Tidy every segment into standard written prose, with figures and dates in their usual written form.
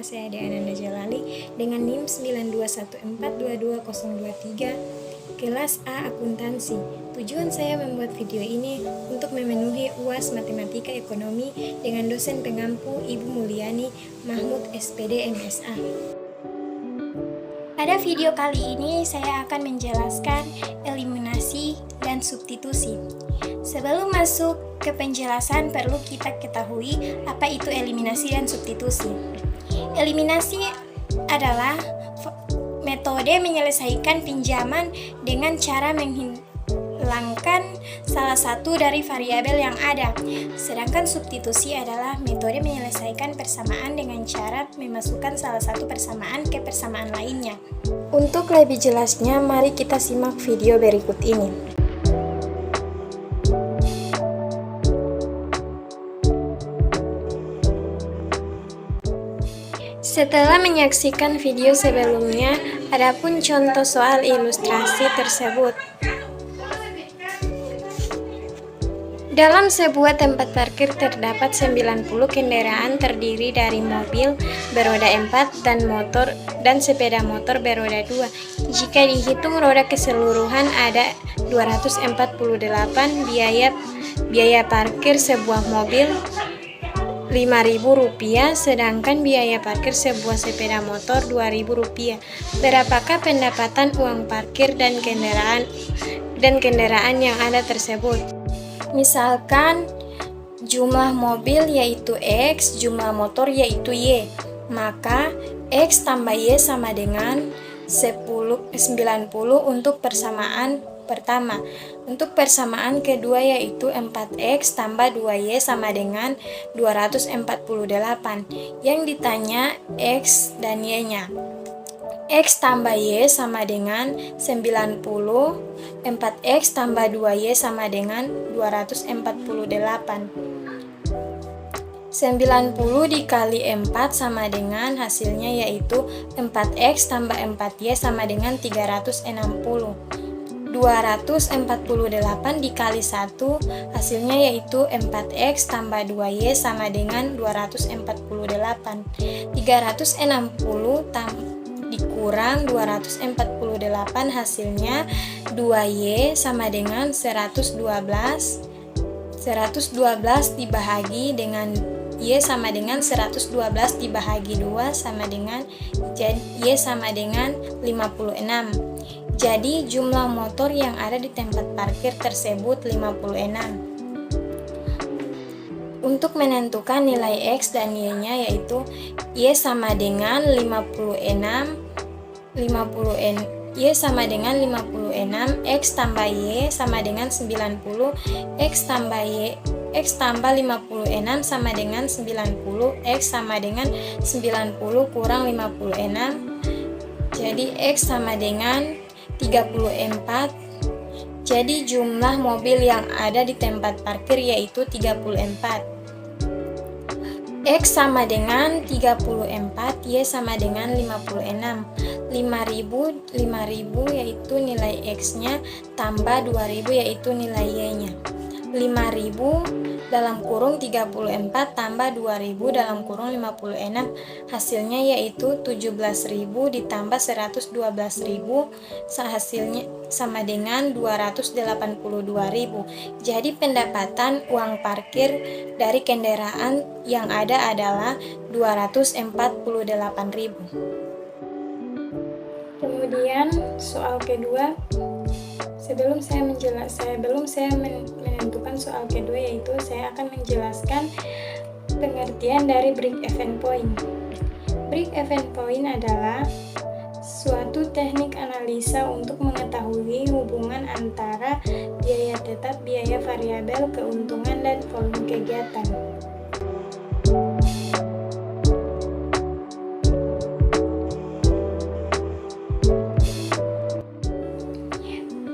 saya Ade Ananda Jalali dengan NIM 921422023 kelas A akuntansi. Tujuan saya membuat video ini untuk memenuhi UAS Matematika Ekonomi dengan dosen pengampu Ibu Mulyani Mahmud SPD MSA. Pada video kali ini saya akan menjelaskan eliminasi dan substitusi. Sebelum masuk ke penjelasan, perlu kita ketahui apa itu eliminasi dan substitusi. Eliminasi adalah metode menyelesaikan pinjaman dengan cara menghilangkan salah satu dari variabel yang ada. Sedangkan substitusi adalah metode menyelesaikan persamaan dengan cara memasukkan salah satu persamaan ke persamaan lainnya. Untuk lebih jelasnya, mari kita simak video berikut ini. Setelah menyaksikan video sebelumnya, adapun contoh soal ilustrasi tersebut. Dalam sebuah tempat parkir terdapat 90 kendaraan terdiri dari mobil beroda 4 dan sepeda motor beroda 2. Jika dihitung roda keseluruhan ada 248, biaya parkir sebuah mobil Rp5.000, sedangkan biaya parkir sebuah sepeda motor Rp2.000. Berapakah pendapatan uang parkir dan kendaraan yang ada tersebut? Misalkan jumlah mobil yaitu X, jumlah motor yaitu Y. Maka X tambah Y sama dengan 90 untuk persamaan pertama. Untuk persamaan kedua yaitu 4X tambah 2Y sama dengan 248. Yang ditanya X dan Y-nya. X tambah Y sama dengan 90, 4X tambah 2Y sama dengan 248. 90 dikali 4 sama dengan hasilnya yaitu 4X tambah 4Y sama dengan 360. 248 dikali 1 hasilnya yaitu 4X tambah 2Y sama dengan 248. 360 dikurang 248 hasilnya 2Y sama dengan 112. 112 dibahagi dengan Y sama dengan 112 dibahagi 2 sama dengan Y sama dengan 56. Jadi jumlah motor yang ada di tempat parkir tersebut 56. Untuk menentukan nilai X dan Y-nya yaitu Y sama dengan 56, Y sama dengan 56, X tambah Y sama dengan 90, X tambah 56 sama dengan 90, X sama dengan 90 kurang 56, jadi X sama dengan 34. Jadi jumlah mobil yang ada di tempat parkir yaitu 34. X sama dengan 34, Y sama dengan 56. 5.000 yaitu nilai X-nya tambah 2.000 yaitu nilai Y-nya. 5.000 dalam kurung 34 tambah 2.000 dalam kurung 56 hasilnya yaitu 17.000 ditambah 112.000 hasilnya sama dengan 282.000. Jadi pendapatan uang parkir dari kendaraan yang ada adalah 248.000. Kemudian soal kedua, sebelum saya menentukan soal kedua yaitu saya akan menjelaskan pengertian dari break-even point. Break-even point adalah suatu teknik analisa untuk mengetahui hubungan antara biaya tetap, biaya variabel, keuntungan, dan volume kegiatan.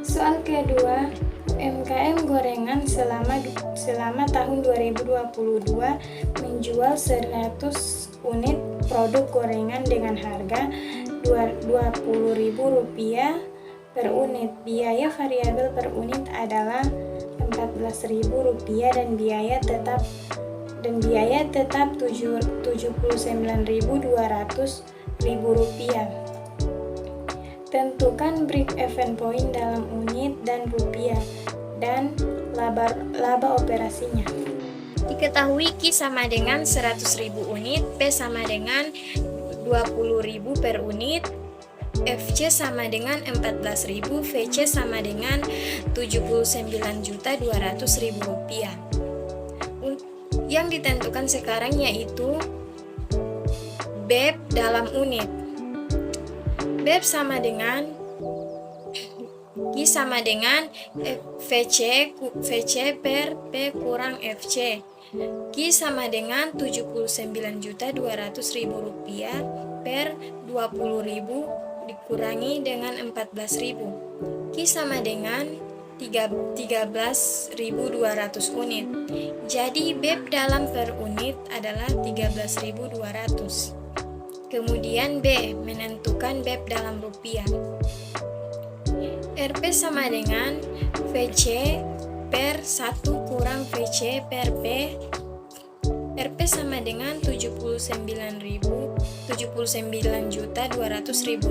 Soal kedua, UMKM gorengan selama tahun 2022 menjual 100 unit produk gorengan dengan harga Rp20.000 per unit. Biaya variabel per unit adalah Rp14.000 dan biaya tetap dan biaya tetap Rp79.200. Tentukan break even point dalam unit dan rupiah dan laba operasinya. Diketahui Q sama dengan 100.000 unit, P sama dengan 20.000 per unit, FC sama dengan 14.000, VC sama dengan Rp79.200.000. Yang ditentukan sekarang yaitu BEP dalam unit. BEP sama dengan Q sama dengan VC per P kurang FC. Q sama dengan Rp79.200.000 per 20.000 dikurangi dengan 14.000. Q sama dengan 13.200 unit. Jadi BEP dalam per unit adalah 13.200. Kemudian B, menentukan BEP dalam rupiah. RP sama dengan VC per 1 kurang VC per P. RP sama dengan Rp79.200.000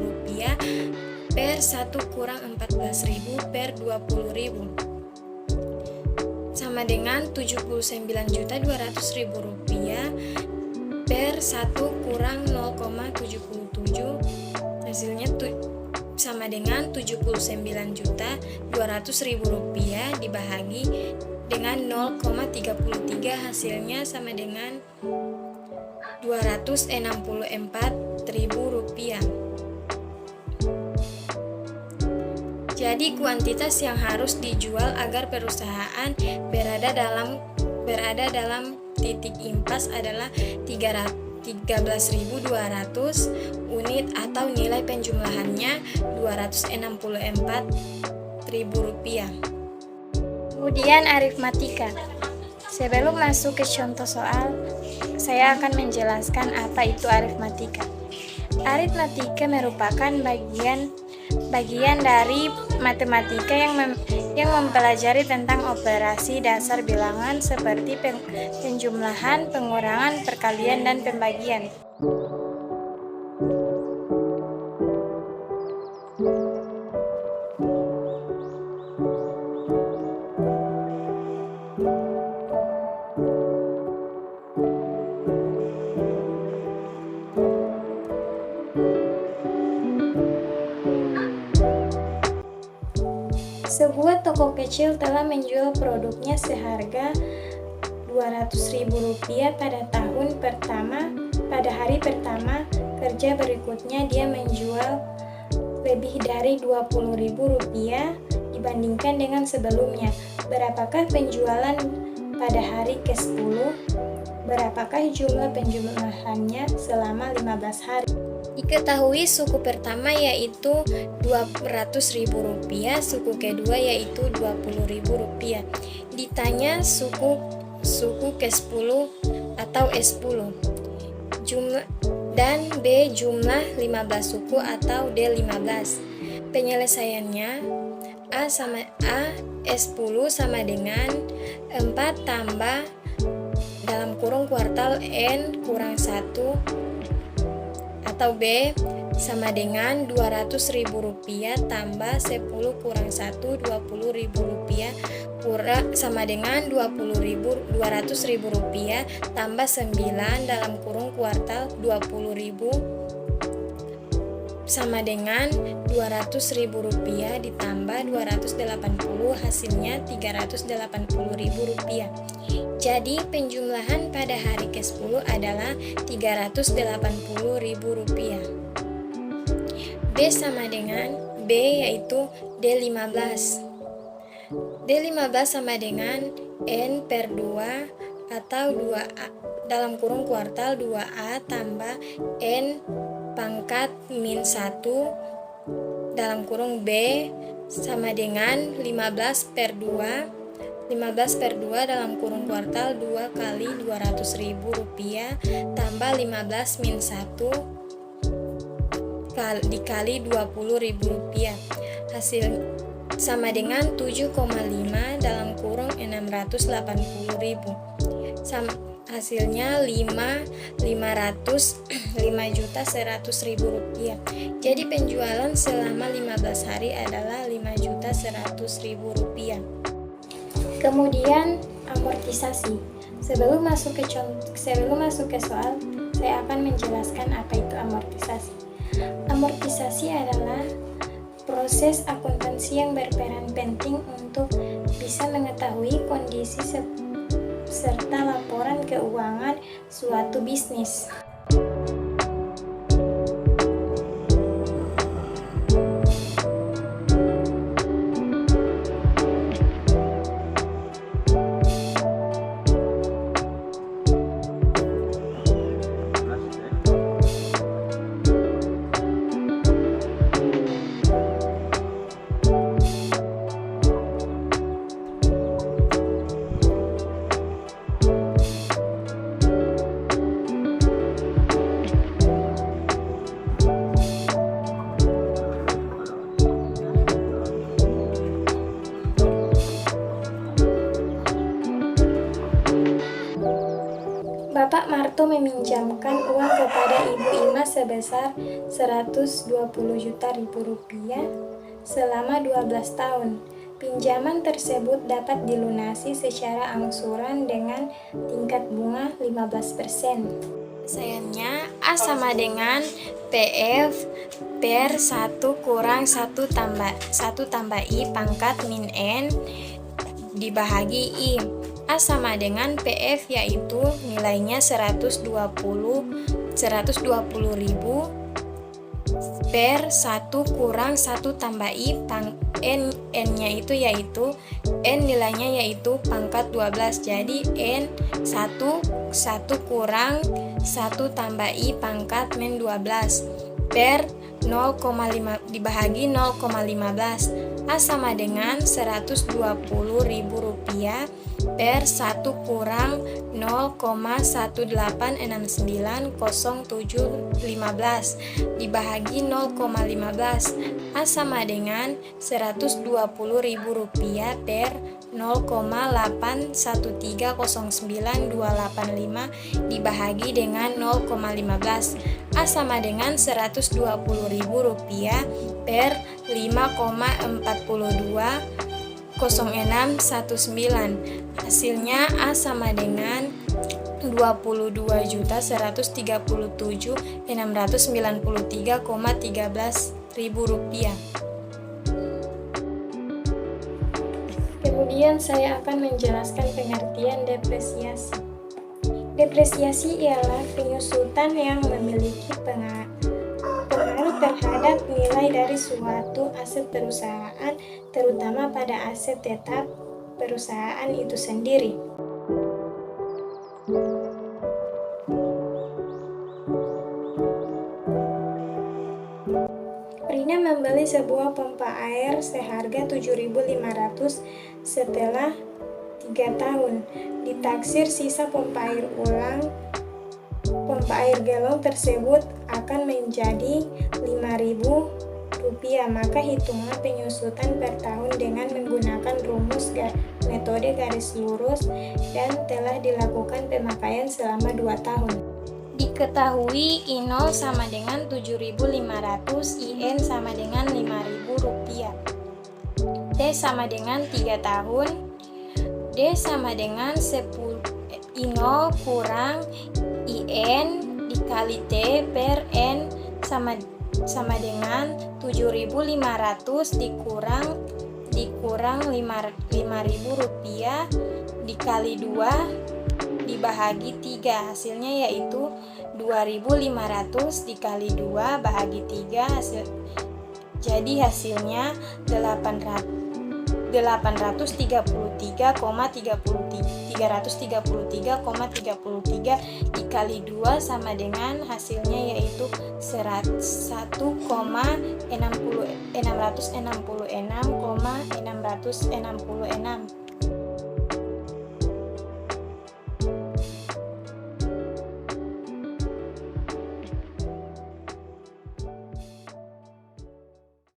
per 1 kurang 14.000 per 20.000 sama dengan Rp79.200.000 per 1 kurang 0,77, hasilnya sama dengan Rp79.200.000 dibahagi dengan 0,33, hasilnya sama dengan Rp264.000. Jadi kuantitas yang harus dijual agar perusahaan berada dalam titik impas adalah 13.200 unit atau nilai penjumlahannya Rp264.000. Kemudian aritmatika. Sebelum masuk ke contoh soal, saya akan menjelaskan apa itu aritmatika. Aritmatika merupakan bagian dari matematika yang mempelajari tentang operasi dasar bilangan seperti penjumlahan, pengurangan, perkalian, dan pembagian. Sebuah toko kecil telah menjual produknya seharga Rp200.000 pada tahun pertama. Pada hari pertama kerja berikutnya dia menjual lebih dari Rp20.000 dibandingkan dengan sebelumnya. Berapakah penjualan pada hari ke-10? Berapakah jumlah penjumlahannya selama 15 hari? Diketahui suku pertama yaitu Rp200.000, suku kedua yaitu Rp20.000. Ditanya suku ke-10 atau S10. Dan B jumlah 15 suku atau D15. Penyelesaiannya A S10 sama dengan 4 tambah dalam kurung kuartal N kurang 1, atau B sama dengan Rp200.000 tambah 10 kurang 1, Rp20.000 sama dengan Rp200.000 tambah 9 dalam kurung kuartal 20.000 sama dengan Rp200.000 ditambah 280, hasilnya Rp380.000. Jadi penjumlahan pada hari ke-10 adalah Rp380.000. B sama dengan B yaitu D15. D15 sama dengan N per 2 atau 2A dalam kurung kuartal 2A tambah N pangkat min 1 dalam kurung B sama dengan 15 per 2 dalam kurung kuartal 2 kali Rp200.000 tambah 15 min 1 dikali Rp20.000. sama dengan 7,5 dalam kurung 680.000. Hasilnya 5.100.000 rupiah. Jadi penjualan selama 15 hari adalah 5.100.000 rupiah. Kemudian amortisasi. Sebelum masuk ke soal, saya akan menjelaskan apa itu amortisasi. Amortisasi adalah proses akuntansi yang berperan penting untuk bisa mengetahui kondisi serta laporan keuangan suatu bisnis. Bapak Marto meminjamkan uang kepada Ibu Ima sebesar 120 juta rupiah selama 12 tahun. Pinjaman tersebut dapat dilunasi secara angsuran dengan tingkat bunga 15%. Sayangnya A sama dengan PF per 1 kurang 1 tambah I pangkat min N dibahagi I. A sama dengan PF yaitu nilainya 120.000 per 1 kurang 1 tambah I N-nya itu yaitu N nilainya yaitu pangkat 12. Jadi N 1 kurang 1 tambah I pangkat min 12 per 0,5 dibahagi 0,15. A sama dengan 120.000 rupiah per 1 kurang 0,18690715 dibahagi 0,15. A sama dengan 120.000 rupiah per 0,8130925 dibahagi dengan 0,15. A sama dengan 120.000 rupiah per 5,420619. Hasilnya A sama dengan 22.137.693,13 rupiah. Kemudian saya akan menjelaskan pengertian depresiasi. Depresiasi ialah penyusutan yang memiliki pengaruh terhadap nilai dari suatu aset perusahaan, terutama pada aset tetap perusahaan itu sendiri. Rina membeli sebuah pompa air seharga 7.500 setelah 3 tahun. Ditaksir sisa pompa air galon tersebut akan menjadi 5.000 rupiah. Maka hitungan penyusutan per tahun dengan menggunakan rumus metode garis lurus dan telah dilakukan pemakaian selama 2 tahun. Diketahui I0 sama dengan 7.500, IN sama dengan 5.000 rupiah. T sama dengan 3 tahun, D sama dengan 10 I0 kurang IN dikali T per N sama dengan 7.500 dikurang 5.000 rupiah dikali 2 dibahagi 3. Hasilnya yaitu 2.500 dikali 2 bahagi 3 jadi hasilnya 333,33 dikali 2 sama dengan hasilnya yaitu 101,666,666